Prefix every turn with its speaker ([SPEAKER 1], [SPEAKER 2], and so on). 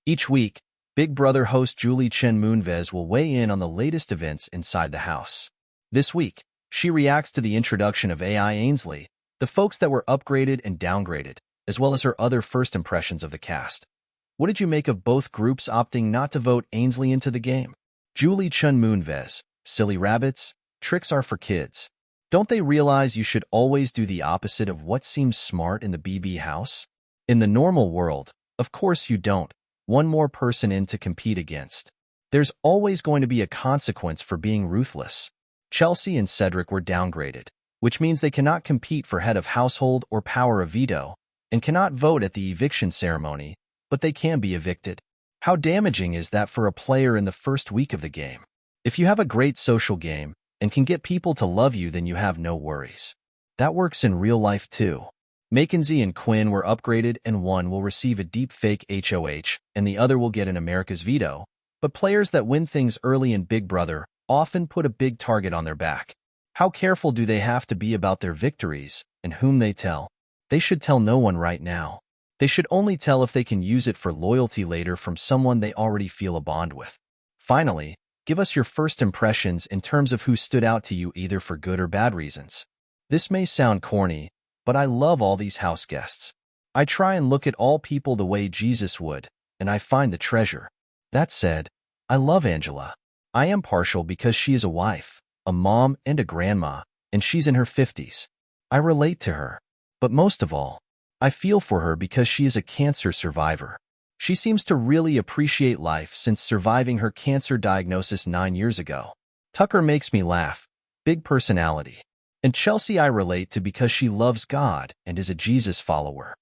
[SPEAKER 1] Each week, Big Brother host Julie Chen Moonves will weigh in on the latest events inside the house. This week, she reacts to the introduction of AI Ainsley, the folks that were upgraded and downgraded, as well as her other first impressions of the cast. What did you make of both groups opting not to vote Ainsley into the game? Julie Chen Moonves, silly rabbits, tricks are for kids. Don't they realize you should always do the opposite of what seems smart in the BB house? In the normal world, of course you don't. One more person in to compete against. There's always going to be a consequence for being ruthless. Chelsea and Cedric were downgraded, which means they cannot compete for head of household or power of veto, and cannot vote at the eviction ceremony, but they can be evicted. How damaging is that for a player in the first week of the game? If you have a great social game and can get people to love you, then you have no worries. That works in real life too. Mackenzie and Quinn were upgraded, and one will receive a deepfake HOH and the other will get an America's veto, but players that win things early in Big Brother often put a big target on their back. How careful do they have to be about their victories and whom they tell? They should tell no one right now. They should only tell if they can use it for loyalty later from someone they already feel a bond with. Finally, give us your first impressions in terms of who stood out to you either for good or bad reasons. This may sound corny, but I love all these house guests. I try and look at all people the way Jesus would, and I find the treasure. That said, I love Angela. I am partial because she is a wife, a mom, and a grandma, and she's in her 50s. I relate to her. But most of all, I feel for her because she is a cancer survivor. She seems to really appreciate life since surviving her cancer diagnosis 9 years ago. Tucker makes me laugh. Big personality. And Chelsea I relate to because she loves God and is a Jesus follower.